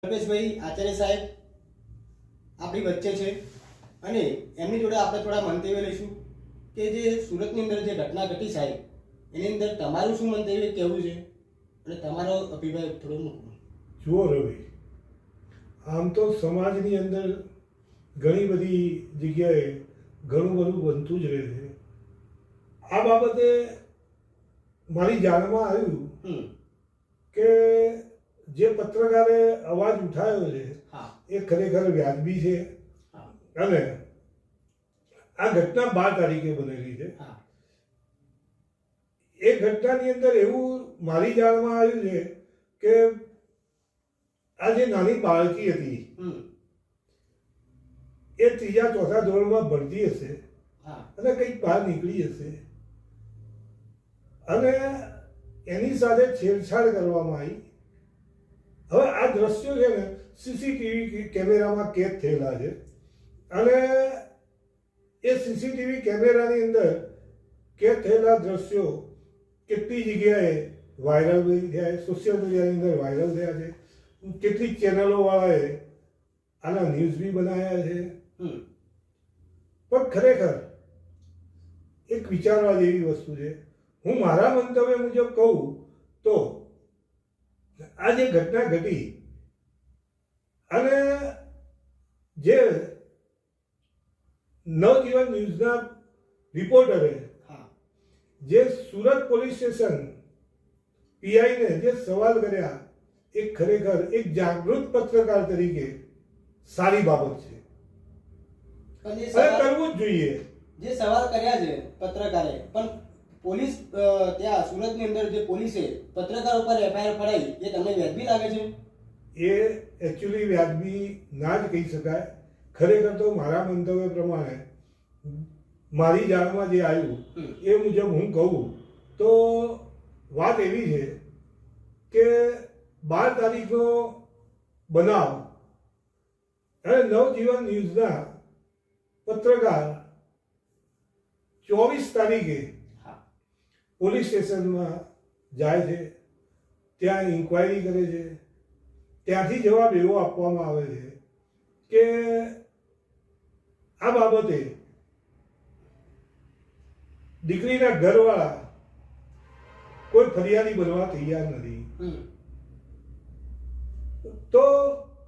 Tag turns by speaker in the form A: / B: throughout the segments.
A: કલ્પેશભાઈ આચાર્ય સાહેબ આપણી વચ્ચે છે અને એમની જોડે આપણે થોડા મંતવ્ય લઈશું કે જે સુરતની અંદર જે ઘટના ઘટી સાહેબ એની અંદર તમારું શું મંતવ્ય કહેવું છે અને તમારો અભિપ્રાય થોડો મૂકો.
B: જુઓ રવિ, આમ તો સમાજની અંદર ઘણી બધી જગ્યાએ ઘણું બધું બનતું જ રહે છે. આ બાબતે મારી જાણમાં આવ્યું કે જે પત્રકારે અવાજ ઉઠાવ્યો છે એ ખરેખર વ્યાજબી છે અને આ ઘટના 12 તારીખે બનેલી છે. એ ઘટનાની અંદર એવું મારી જાણમાં આવ્યું છે કે આ જે નાની બાળકી હતી એ 3-4 ધોરણમાં ભણતી હશે અને કંઈક બહાર નીકળી હશે અને એની સાથે છેડછાડ કરવામાં આવી. હવે આ દ્રશ્યો છે ને સીસીટીવી કેમેરામાં કેદ થયેલા છે અને એ સીસીટીવી કેમેરાની અંદર કેદ થયેલા દ્રશ્યો કેટલી જગ્યાએ વાયરલ થયા, સોશિયલ મીડિયાની અંદર વાયરલ થયા છે. કેટલીક ચેનલોવાળાએ આના ન્યૂઝ બી બનાવ્યા છે. પણ ખરેખર એક વિચારવા જેવી વસ્તુ છે. હું મારા મંતવ્ય મુજબ કહું તો આ જે ઘટના ઘટી અને જે નવજીવન ન્યૂઝના રિપોર્ટરે જે સુરત પોલીસ સ્ટેશન પીઆઈને જે સવાલ કર્યા એ ખરેખર એક જાગૃત પત્રકાર તરીકે સારી બાબત છે અને કરવું જ જોઈએ.
A: જે સવાલ કર્યા છે પત્રકારે, પણ પોલીસ ત્યાં સુરતની અંદર જે પોલીસે પત્રકાર ઉપર એફઆઈઆર પડાવી એ તમને વ્યાજબી લાગે છે?
B: એ એકચ્યુઅલી વ્યાજબી ના જ કહી શકાય. ખરેખર તો મારા મંતવ્ય પ્રમાણે મારી જાણમાં જે આવ્યું એ મુજબ હું કહું તો વાત એવી છે કે 12 તારીખનો બનાવ અને નવજીવન ન્યૂઝના પત્રકાર 24 તારીખે પોલીસ સ્ટેશનમાં જાય છે, ત્યાં ઇન્ક્વાયરી કરે છે. ત્યાંથી જવાબ એવો આપવામાં આવે છે કે આ બાબતે દીકરીના ઘરવાળા કોઈ ફરિયાદી બનવા તૈયાર નથી. તો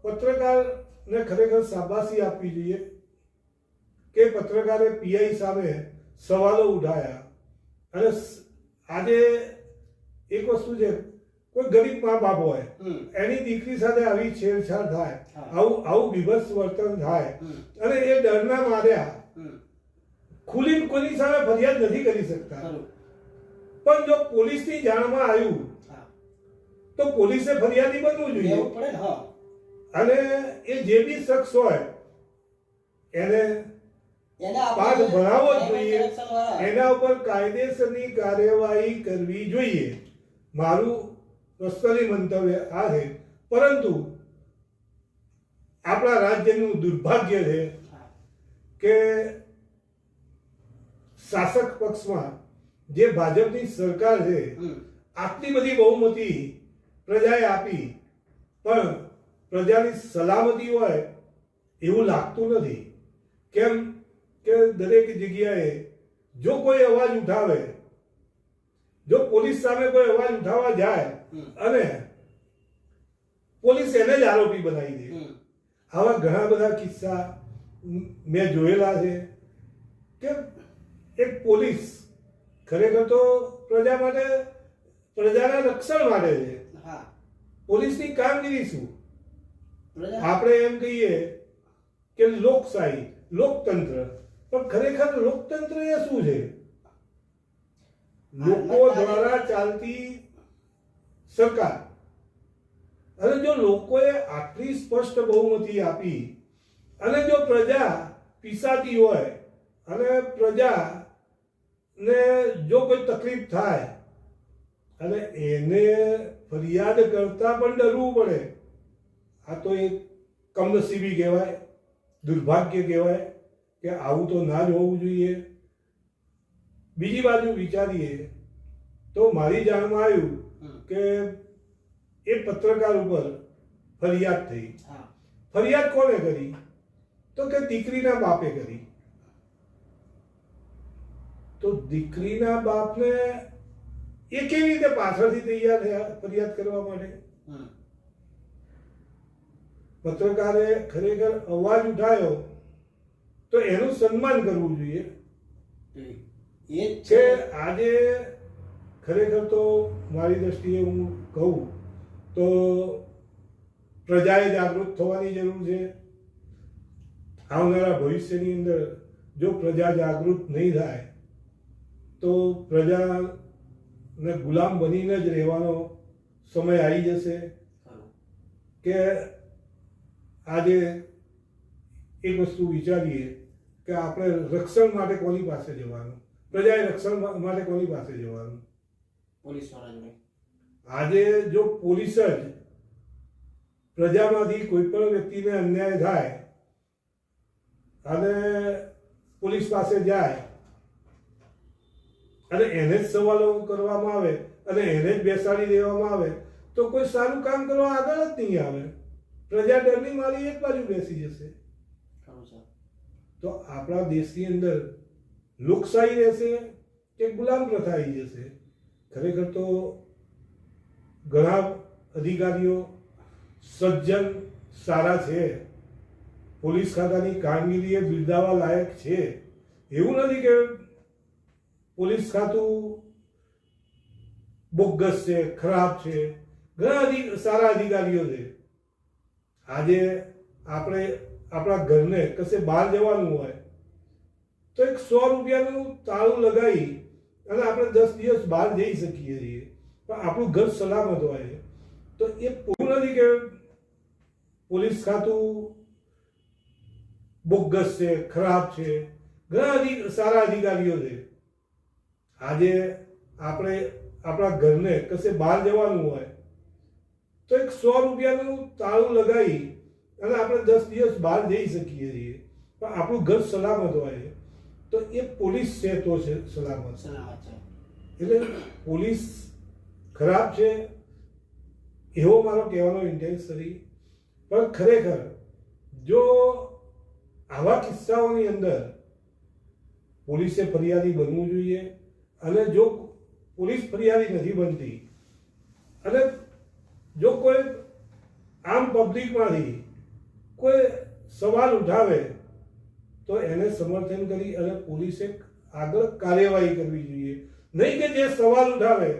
B: પત્રકારને ખરેખર શાબાશી આપવી જોઈએ કે પત્રકારે પીઆઈ સામે સવાલો ઉઠાયા. અને આજે એક વસ્તુ છે, કોઈ ગરીબ મા બાપ હોય એની દીકરી સાથે આવી છેડછાડ થાય, આવું વિભત્સ વર્તન થાય અને એ ડરના માર્યા ખુલીને કોઈની સામે ફરિયાદ નથી કરી શકતા. પણ જો પોલીસની જાણમાં આવ્યું તો પોલીસે ફરિયાદી બનવું જોઈએ અને એ જે બી શખ્સ હોય એને પાઠ ભણાવવો જ જોઈએ, એના ઉપર કાયદેસરની કાર્યવાહી કરવી જોઈએ. મારું પર્સનલી મંતવ્ય આ છે. પરંતુ આપણા રાજ્યનું દુર્ભાગ્ય છે કે શાસક પક્ષમાં જે ભાજપની સરકાર છે આટલી બધી બહુમતી પ્રજાએ આપી પણ પ્રજાની સલામતી હોય એવું લાગતું નથી. કેમ કે દરેક જગ્યાએ જો કોઈ અવાજ ઉઠાવે, જો પોલીસ સામે કોઈ અવાજ ઉઠાવવા જાય અને પોલીસ એને જ આરોપી બનાવી દે. આવા ઘણા બધા કિસ્સા મેં જોયેલા છે કે એક પોલીસ ખરેખર તો પ્રજા માટે, પ્રજાના રક્ષણ માટે છે. પોલીસની કામગીરી શું? આપણે એમ કહીએ કે લોકશાહી, લોકતંત્ર, પણ ખરેખર લોકતંત્ર એ શું છે? લોકો દ્વારા ચાલતી સરકાર. અને જો લોકોએ આટલી સ્પષ્ટ બહુમતી આપી અને જો પ્રજા પીસાતી હોય અને પ્રજાને જો કોઈ તકલીફ થાય અને એને ફરિયાદ કરતા પણ ડરવું પડે, આ તો એક કમનસીબી કહેવાય, દુર્ભાગ્ય કહેવાય કે આવું તો ના જ હોવું જોઈએ. બીજી બાજુ વિચારીએ તો મારી જાણમાં આવ્યું કે એ પત્રકાર ઉપર ફરિયાદ થઈ.
A: હા
B: ફરિયાદ કોને કરી? તો કે દીકરીના બાપે કરી. તો દીકરીના બાપને એ કેવી રીતે પાછળથી તૈયાર થયા ફરિયાદ કરવા માટે?
A: હમ
B: પત્રકારે ખરેખર અવાજ ઉઠાયો તો એનું સન્માન કરવું જોઈએ.
A: એ જ
B: કે
A: છે.
B: આજે ખરેખર તો મારી દ્રષ્ટિએ હું કહું તો પ્રજાએ જાગૃત થવાની જરૂર છે. આવનારા ભવિષ્યની અંદર જો પ્રજા જાગૃત નહીં થાય તો પ્રજાને ગુલામ બનીને જ રહેવાનો સમય આવી જશે.
A: ખરું.
B: કે આજે એક વસ્તુ વિચારીએ કે આપણે રક્ષણ માટે કોની પાસે જવાનું? પ્રજાએ રક્ષણ માટે કોની પાસે જવાનું?
A: પોલીસ વાળા જોડે.
B: આજે જો પોલીસ જ પ્રજામાંથી કોઈ પણ વ્યક્તિને અન્યાય થાય અને પોલીસ પાસે જાય અને એને જ સવાલો કરવામાં આવે અને એને જ બેસાડી દેવામાં આવે તો કોઈ સારું કામ કરવા આગળ જ નહીં આવે. પ્રજા ડરની મારી એક બાજુ બેસી જશે.
A: ખરું છે.
B: તો આપણા દેશની અંદર લોકશાહી રહેશે કે ગુલામ પ્રથા આવી જશે? ખરેખર તો ઘણા અધિકારીઓ સજ્જન સારા છે. પોલીસ ખાતાની કામગીરી એ બિરદાવવા લાયક છે. એવું નથી કે પોલીસ ખાતું બોગસ છે, ખરાબ છે. ઘણા સારા અધિકારીઓ છે. આજે આપણે આપણા ઘરને કશે બહાર જવાનું હોય તો એક 100 રૂપિયાનું તાળું લગાવી અને આપણે 10 દિવસ બહાર જઈ શકીએ છીએ, પણ આપણું ઘર સલામત હોય. તો એ પૂરું નથી કે પોલીસ ખાતું બોગસ છે, ખરાબ છે. ઘણા સારા અધિકારીઓ છે. આજે આપણે આપણા ઘરને કશે બહાર જવાનું હોય તો એક 100 રૂપિયાનું તાળું લગાવી અને આપણે 10 દિવસ બહાર જઈ શકીએ છીએ, પણ આપણું ઘર સલામત હોય. તો એ પોલીસ છે તો છે સલામત.
A: સલામત છે.
B: એટલે પોલીસ ખરાબ છે એવો મારો કહેવાનો ઇન્ટેન્સ નથી. પણ ખરેખર જો આવા કિસ્સાઓની અંદર પોલીસે ફરિયાદી બનવું જોઈએ. અને જો પોલીસ ફરિયાદી નથી બનતી અને જો કોઈ આમ પબ્લિકમાંથી કોઈ સવાલ ઉઠાવે તો એને સમર્થન કરી અને પોલીસે આગળ કાર્યવાહી કરવી જોઈએ. નહીં કે જે સવાલ ઉઠાવે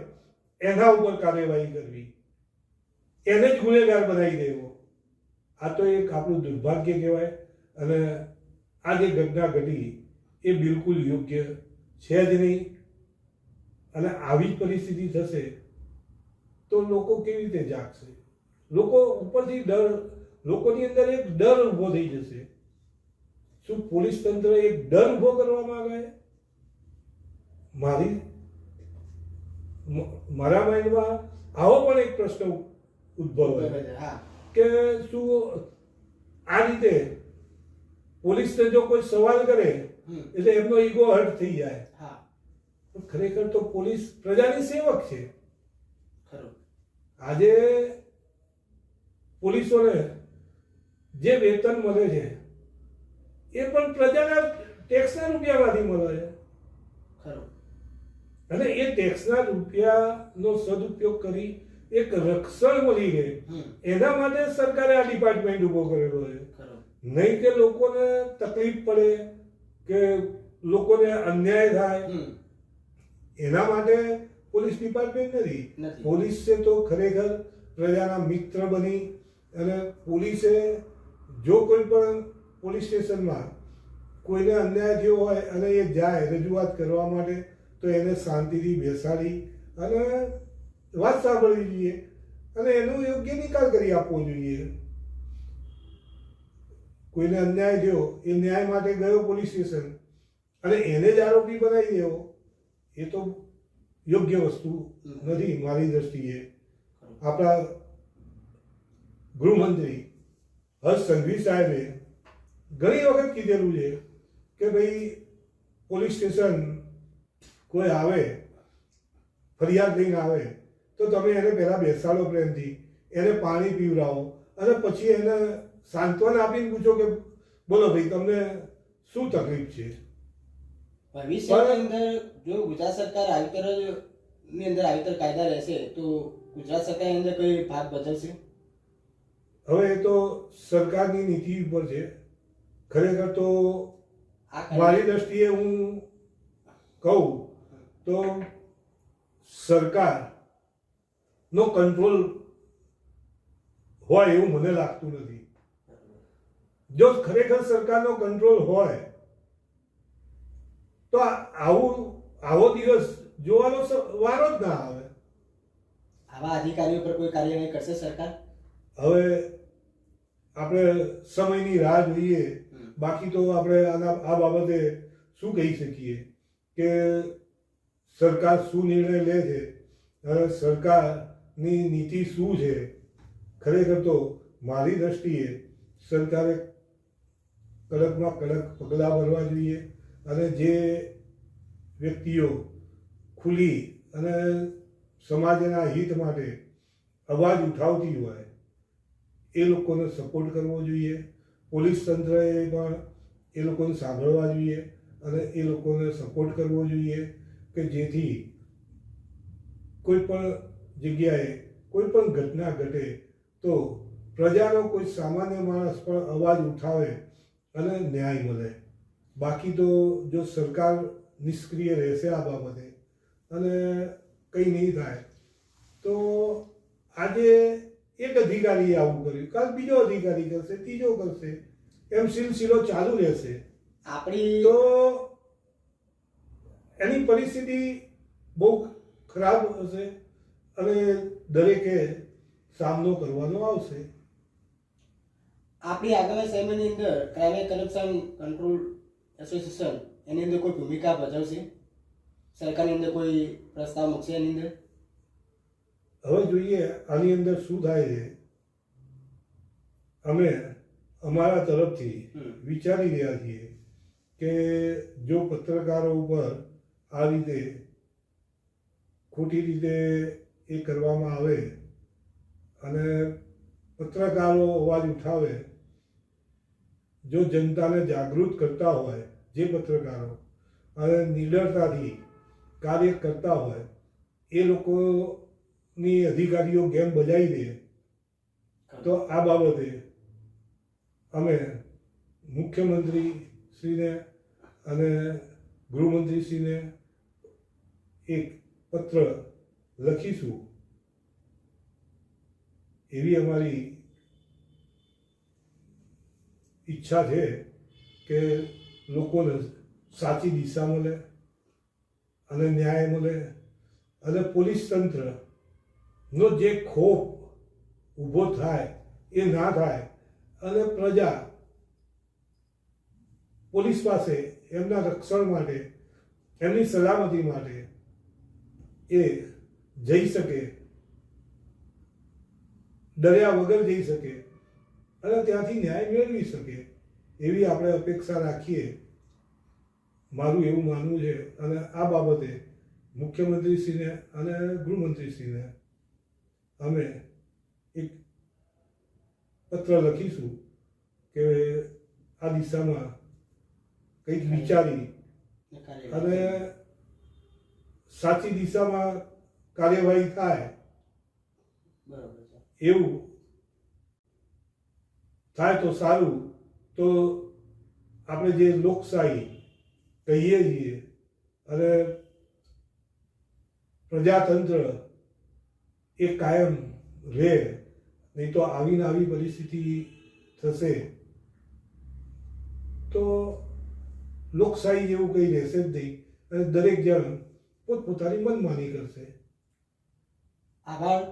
B: એના ઉપર કાર્યવાહી કરવી, એને જ ગુનેગાર બનાવી દેવો. આ તો એક આપણું દુર્ભાગ્ય કહેવાય. અને આ જે ઘટના ઘટી એ બિલકુલ યોગ્ય છે જ નહીં. અને આવી જ પરિસ્થિતિ થશે તો લોકો કેવી રીતે જાગશે? લોકો ઉપરથી લોકોની અંદર એક ડર ઊભો થઈ જશે. શું પોલીસ તંત્ર એક ડર ઊભો કરવા માંગે? મારા માઇન્ડમાં આવો પણ એક પ્રશ્ન ઉદ્ભવે
A: હા
B: કે શું આ રીતે પોલીસને જો કોઈ સવાલ કરે એટલે એમનો ઈગો હર્ટ થઈ જાય?
A: હા
B: ખરેખર તો પોલીસ પ્રજાની સેવક છે.
A: ખરું.
B: આજે પોલીસોને જે વેતન મળે છે એ પણ પ્રજાના ટેક્સના રૂપિયામાંથી મળે છે.
A: ખરું.
B: અને એ ટેક્સના રૂપિયાનો સદુપયોગ કરી એક રક્ષણ મળી રહે એના માટે સરકારે આ ડિપાર્ટમેન્ટ ઊભો કરેલો છે.
A: ખરું.
B: નહીં કે લોકોને તકલીફ પડે કે લોકોને અન્યાય થાય એના માટે પોલીસ ડિપાર્ટમેન્ટ નથી. પોલીસ છે તો ખરેખર પ્રજાના મિત્ર બની અને પોલીસે જો કોઈ પણ પોલીસ સ્ટેશનમાં કોઈને અન્યાય થયો હોય અને એ જાય રજૂઆત કરવા માટે તો એને શાંતિથી બેસાડી અને વાત સાંભળવી જોઈએ અને એનો યોગ્ય નિકાલ કરી આપવો જોઈએ. કોઈને અન્યાય થયો એ ન્યાય માટે ગયો પોલીસ સ્ટેશન અને એને જ આરોપી બનાવી દેવો એ તો યોગ્ય વસ્તુ નથી મારી દ્રષ્ટિએ. આપણા ગૃહમંત્રી હર્ષ સંઘવી સાહેબે ઘણી વખત કીધેલું છે કે ભાઈ પોલીસ સ્ટેશન કોઈ આવે ફરિયાદ લઈને આવે તો તમે એને પહેલાં બેસાડો પ્રેમથી, એને પાણી પીવડાવો અને પછી એને સાંત્વના આપીને પૂછો કે બોલો ભાઈ તમને શું તકલીફ છે.
A: ભવિષ્યની અંદર જો ગુજરાત સરકાર આયુતરની અંદર આયુતર કાયદા રહેશે તો ગુજરાત સરકારની અંદર કોઈ ભાગ ભજવશે?
B: હવે એ તો સરકારની નીતિ ઉપર છે. ખરેખર તો
A: આ
B: મારી દ્રષ્ટિએ હું કહું તો સરકારનો કંટ્રોલ હોય એવું મને લાગતું નથી. જો ખરેખર સરકારનો કંટ્રોલ હોય તો આવો દિવસ જોવાનો વારો જ ના આવે.
A: આવા અધિકારીઓ પર કોઈ કાર્યવાહી કરશે સરકાર?
B: હવે આપણે સમયની રાહ જોઈએ. બાકી તો આપણે આ બાબતે શું કહી શકીએ કે સરકાર શું નિર્ણય લે છે અને સરકારની નીતિ શું છે. ખરેખર તો મારી દ્રષ્ટિએ સરકારે કડકમાં કડક પગલાં ભરવા જોઈએ અને જે વ્યક્તિઓ ખુલી અને સમાજના હિત માટે અવાજ ઉઠાવતી હોય એ લોકોને સપોર્ટ કરવો જોઈએ. પોલીસ તંત્રએ પણ એ લોકોને સાંભળવા જોઈએ અને એ લોકોને સપોર્ટ કરવો જોઈએ કે જેથી કોઈ પણ જગ્યાએ કોઈ પણ ઘટના ઘટે તો પ્રજાનો કોઈ સામાન્ય માણસ પણ અવાજ ઉઠાવે અને ન્યાય મળે. બાકી તો જો સરકાર નિષ્ક્રિય રહેશે આ બાબતે અને કંઈ નહીં થાય તો આજે એક અધિકારીએ આવું કર્યું, કાલ બીજો અધિકારી કરશે, ત્રીજો કરશે, એમ સિલસિલો ચાલુ રહેશે.
A: આપણી
B: તો એની પરિસ્થિતિ બહુ ખરાબ હશે અને દરેકે સામનો કરવાનો આવશે.
A: આપણી આગામી સમયની અંદર crime and corruption control association એની અંદર કોઈ ભૂમિકા ભજવશે? સરકારની અંદર કોઈ પ્રસ્તાવ મૂકશે એની અંદર?
B: હવે જોઈએ આની અંદર શું થાય છે. અમે અમારા તરફથી વિચારી રહ્યા છીએ કે જો પત્રકારો ઉપર આ રીતે ખોટી રીતે એ કરવામાં આવે અને પત્રકારો અવાજ ઉઠાવે, જો જનતાને જાગૃત કરતા હોય જે પત્રકારો અને નિડરતાથી કાર્ય કરતા હોય એ લોકોની અધિકારીઓ ગેમ બજાવી દે તો આ બાબતે અમે મુખ્યમંત્રીશ્રીને અને ગૃહમંત્રીશ્રીને એક પત્ર લખીશું એવી અમારી ઈચ્છા છે કે લોકોને સાચી દિશા મળે અને ન્યાય મળે અને પોલીસ તંત્રનો જે ખોફ ઊભો થાય એ ના થાય અને પ્રજા પોલીસ પાસે એમના રક્ષણ માટે, એમની સલામતી માટે એ જઈ શકે, ડર્યા વગર જઈ શકે અને ત્યાંથી ન્યાય મેળવી શકે એવી આપણે અપેક્ષા રાખીએ. મારું એવું માનવું છે અને આ બાબતે મુખ્યમંત્રીશ્રીને અને ગૃહમંત્રીશ્રીને અમે એક પત્ર લખીશું કે આ દિશામાં કંઈક વિચારી અને સાચી દિશામાં કાર્યવાહી થાય
A: બરોબર છે.
B: એવું થાય તો સારું. તો આપણે જે લોકશાહી કહીએ છીએ અને પ્રજાતંત્ર એ કાયમ રહે. નહીં તો આવીને આવી પરિસ્થિતિ થશે તો લોકશાહી જેવું કંઈ રહેશે જ નહીં અને દરેક જણ પોતપોતાની મનમાની કરશે.
A: આભાર.